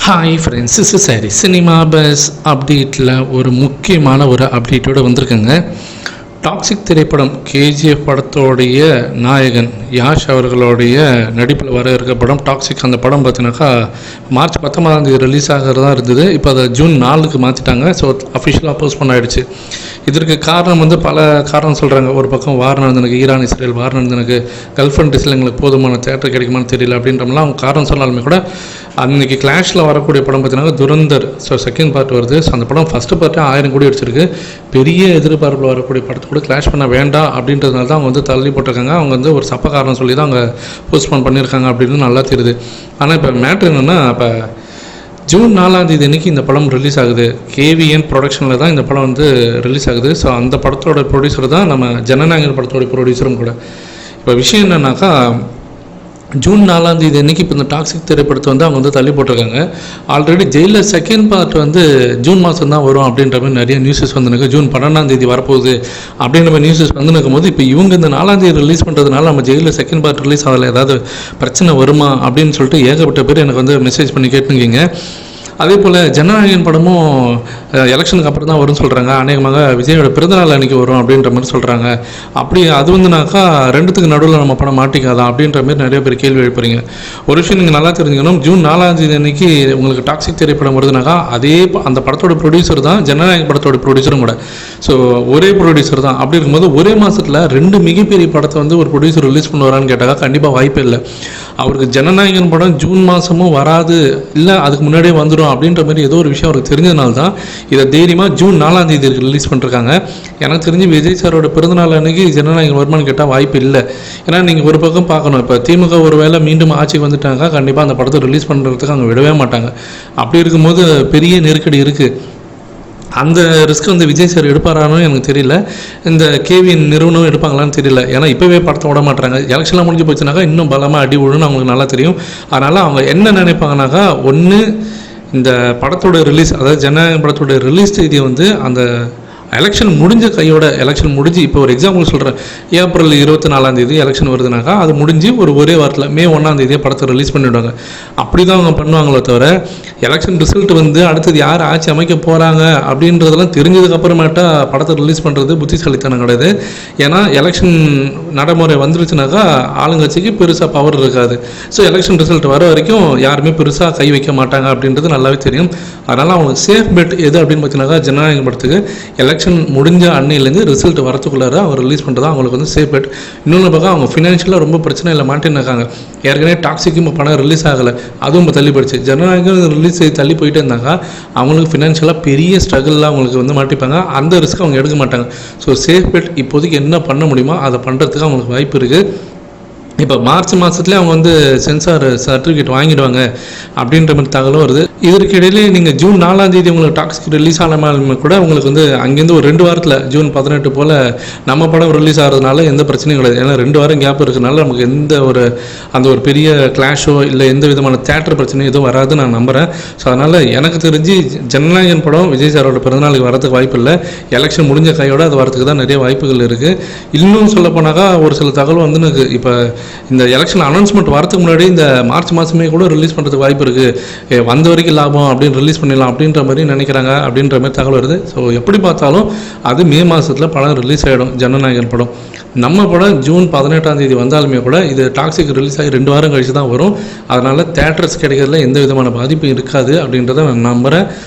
Hi friends, is சரி cinema bus அப்டேட்டில் ஒரு முக்கியமான ஒரு அப்டேட்டோடு வந்திருக்குங்க. டாக்ஸிக் திரைப்படம் கேஜிஎஃப் படத்தோடைய நாயகன் யாஷ் அவர்களுடைய நடிப்பில் வர இருக்க படம் டாக்ஸிக். அந்த படம் பார்த்தீங்கன்னாக்கா மார்ச் 19 ரிலீஸ் ஆகிறதா இருந்தது. இப்போ அதை ஜூன் 4 மாற்றிட்டாங்க. ஸோ அஃபிஷியலாக போஸ்ட்போன் ஆகிடுச்சு. இதற்கு காரணம் பல காரணம் சொல்கிறாங்க. ஒரு பக்கம் வார் நடந்தனுக்கு, ஈரான் இஸ்ரேல் வார் நடந்தனுக்கு, கல்ஃப் கண்ட்ரீஸில் எங்களுக்கு போதுமான தேட்டர் கிடைக்குமான்னு தெரியல அப்படின்றமெல்லாம் அவங்க காரணம் சொன்னாலுமே கூட அன்றைக்கி கிளாஷில் வரக்கூடிய படம் பார்த்தீங்கன்னா துரந்தர். ஸோ செகண்ட் பார்ட் வருது. ஸோ அந்த படம் ஃபஸ்ட்டு பார்ட்டு 1000 கோடி அடிச்சிருக்கு. பெரிய எதிர்பார்ப்பில் வரக்கூடிய படத்தை கூட கிளாஷ் பண்ண வேண்டாம் அப்படின்றதுனால தான் அவங்க தள்ளி போட்டிருக்காங்க. அவங்க ஒரு சப்ப காரணம் சொல்லி தான் அவங்க போஸ்ட்போன் பண்ணியிருக்காங்க அப்படின்னு நல்லா தெரியுது. ஆனால் இப்போ மேட்ரு என்னென்னா, இப்போ ஜூன் 4 அன்றைக்கி இந்த படம் ரிலீஸ் ஆகுது. கேவிஎன் ப்ரொடக்ஷனில் தான் இந்த படம் ரிலீஸ் ஆகுது. ஸோ அந்த படத்தோட ப்ரொடியூசர் தான் நம்ம ஜனநாயகன் படத்தோட ப்ரொடியூசரும் கூட. இப்போ விஷயம் என்னன்னாக்கா, ஜூன் 4 அன்றைக்கி இப்போ இந்த டாக்ஸிக் திரைப்படத்தை அவங்க தள்ளி போட்டிருக்காங்க. Already Jailer second part June மாதம் தான் வரும் அப்படின்ற மாதிரி நிறைய நியூஸஸ் வந்துருக்கு. ஜூன் 12 வரப்போகுது அப்படின்ற மாதிரி நியூஸஸ் வந்துருக்கும் போது, இப்போ இவங்க இந்த 4 ரிலீஸ் பண்ணுறதுனால நம்ம ஜெயிலர் செகண்ட் பார்ட் ரிலீஸ் ஆகலை, ஏதாவது பிரச்சனை வருமா அப்படின்னு சொல்லிட்டு ஏகப்பட்ட பேர் எனக்கு மெசேஜ் பண்ணி கேட்டுருக்கீங்க. அதே போல் ஜனநாயகன் படமும் எலெக்ஷனுக்கு அப்புறம் தான் வரும்னு சொல்கிறாங்க. அநேகமாக விஜயோட பிறந்தநாள் அன்றைக்கி வரும் அப்படின்ற மாதிரி சொல்கிறாங்க. அப்படி அது ரெண்டுத்துக்கு நடுவில் நம்ம படம் மாட்டிக்காதான் அப்படின்ற மாதிரி நிறைய பேர் கேள்வி எழுப்புறீங்க. ஒரு விஷயம் நீங்கள் நல்லா தெரிஞ்சுக்கணும். ஜூன் 4 அன்றைக்கி உங்களுக்கு டாக்ஸிக் திரைப்படம் வருதுனாக்கா அந்த படத்தோட ப்ரொடியூசர் தான் ஜனநாயக படத்தோட ப்ரொடியூசரும் கூட. ஸோ ஒரே ப்ரொடியூசர் தான். அப்படி இருக்கும்போது ஒரே மாதத்தில் 2 மிகப்பெரிய படத்தை ஒரு ப்ரொடியூசர் ரிலீஸ் பண்ணுவாரான்னு கேட்டால் கண்டிப்பாக வாய்ப்பே இல்லை. அவருக்கு ஜனநாயகன் படம் ஜூன் மாதமும் வராது, இல்லை அதுக்கு முன்னாடியே வந்துடும் அப்படின்ற மாதிரி ஏதோ ஒரு விஷயம் அவருக்கு தெரிஞ்சதுனால தான் இதை தைரியமாக ஜூன் 4 ரிலீஸ் பண்ணிருக்காங்க. எனக்கு தெரிஞ்சு விஜய் சாரோட பிறந்தநாள் அன்றைக்கி ஜனநாயகன் வருமானு கேட்டால் வாய்ப்பு இல்லை. ஏன்னா நீங்கள் ஒரு பக்கம் பார்க்கணும், இப்போ திமுக ஒரு வேளை மீண்டும் ஆட்சிக்கு வந்துட்டாங்க, கண்டிப்பாக அந்த படத்தை ரிலீஸ் பண்ணுறதுக்கு அவங்க விடவே மாட்டாங்க. அப்படி இருக்கும்போது பெரிய நெருக்கடி இருக்குது. அந்த ரிஸ்க் விஜய் சார் எடுப்பாரானு எனக்கு தெரியல. இந்த கேவிஎன் நிறுவனம் எடுப்பாங்களான்னு தெரியல. ஏன்னா இப்போவே படத்தை விட மாட்டாங்க. எலெக்ஷன்லாம் முடிஞ்சு போச்சுனாக்கா இன்னும் பலமாக அடி விழுன்னு அவங்களுக்கு நல்லா தெரியும். அதனால் அவங்க என்ன நினைப்பாங்கனாக்கா, ஒன்று இந்த படத்தோட ரிலீஸ், அதாவது ஜனநாயக படத்தோட ரிலீஸ் தேதியை அந்த எலெக்ஷன் முடிஞ்ச கையோட, எலெக்ஷன் முடிஞ்சு இப்போ ஒரு எக்ஸாம்பிள் சொல்கிறேன், ஏப்ரல் 24 எலெக்ஷன் வருதுனாக்கா அது முடிஞ்சு ஒரே வாரத்தில் மே 1 படத்தை ரிலீஸ் பண்ணிவிடுவாங்க. அப்படி தான் அவங்க பண்ணுவாங்களோ தவிர, எலெக்ஷன் ரிசல்ட் அடுத்தது யார் ஆட்சி அமைக்க போகிறாங்க அப்படின்றதெல்லாம் தெரிஞ்சதுக்கப்புறமேட்டா படத்தை ரிலீஸ் பண்ணுறது புத்திசாலித்தனம் கிடையாது. ஏன்னா எலெக்ஷன் நடைமுறை வந்துருச்சுனாக்கா ஆளுங்கட்சிக்கு பெருசாக பவர் இருக்காது. ஸோ எலெக்ஷன் ரிசல்ட் வர வரைக்கும் யாருமே பெருசாக கை வைக்க மாட்டாங்க அப்படின்றது நல்லாவே தெரியும். அதனால் அவங்க சேஃப் பெட் எது அப்படின்னு பார்த்தீங்கன்னாக்கா, ஜனநாயக படத்துக்கு எலெக்ஷன் முடிஞ்ச அன்னையிலேருந்து ரிசல்ட் வரத்துக்குள்ளார அவங்க ரிலீஸ் பண்ணுறது அவங்களுக்கு சேஃப் பெட். இன்னொன்று பக்கம் அவங்க ஃபினான்ஷியலாக ரொம்ப பிரச்சனை இல்லை மாட்டினாக்காங்க. ஏற்கனவே டாக்ஸிக்கும் படம் ரிலீஸ் ஆகலை, அதுவும் இப்போ தள்ளி போயிடுச்சு. ஜனநாயகம் ரிலீஸ் செய்து தள்ளி போயிட்டே இருந்தாங்க, அவங்களுக்கு ஃபினான்ஷியலாக பெரிய ஸ்ட்ரகிளாக அவங்களுக்கு மாட்டிப்பாங்க. அந்த ரிஸ்க் அவங்க எடுக்க மாட்டாங்க. ஸோ சேஃப் பெட் இப்போதைக்கு என்ன பண்ண முடியுமோ அதை பண்ணுறதுக்கு அவங்களுக்கு வாய்ப்பு இருக்குது. இப்போ மார்ச் மாதத்துலேயே அவங்க சென்சார் சர்டிஃபிகேட் வாங்கிடுவாங்க அப்படின்ற மாதிரி தகவலும் வருது. இதற்கு இடையிலே நீங்கள் ஜூன் 4 உங்களுக்கு டாக்ஸிக் ரிலீஸ் ஆனாலுமே கூட உங்களுக்கு அங்கேருந்து ஒரு 2 வாரத்தில் ஜூன் 18 போல் நம்ம படம் ரிலீஸ் ஆகிறதுனால எந்த பிரச்சனையும் கிடையாது. ஏன்னா 2 வாரம் கேப் இருக்கிறதுனால நமக்கு எந்த ஒரு பெரிய கிளாஷோ இல்லை எந்த விதமான தேட்டர் பிரச்சனையும் எதுவும் வராது நான் நம்புகிறேன். ஸோ அதனால் எனக்கு தெரிஞ்சு ஜனநாயகன் படம் விஜய் சாரோட பிறந்தநாளுக்கு வரதுக்கு வாய்ப்பு இல்லை. எலெக்ஷன் முடிஞ்ச கையோடு அது வரதுக்கு தான் நிறைய வாய்ப்புகள் இருக்குது. இன்னும் சொல்ல போனாக்கா ஒரு சில தகவல் எனக்கு இப்போ இந்த எலெக்ஷன் அனௌன்ஸ்மெண்ட் வரதுக்கு முன்னாடி இந்த மார்ச் மாதமே கூட ரிலீஸ் பண்ணுறதுக்கு வாய்ப்பு இருக்குது. வந்த வரைக்கும் லாபம் அப்படின்னு ரிலீஸ் பண்ணிடலாம் அப்படின்ற மாதிரி நினைக்கிறாங்க அப்படின்ற மாதிரி தகவல் வருது. ஸோ எப்படி பார்த்தாலும் அது மே மாதத்தில் படம் ரிலீஸ் ஆகிடும். ஜனநாயகன் படம் நம்ம படம் ஜூன் 18 வந்தாலுமே கூட இது டாக்ஸிக் ரிலீஸ் ஆகி 2 வாரம் கழிச்சு தான் வரும். அதனால் தேட்டர்ஸ் கிடைக்கிறதுல எந்த விதமான பாதிப்பும் இருக்காது அப்படின்றத நான் நம்புகிறேன்.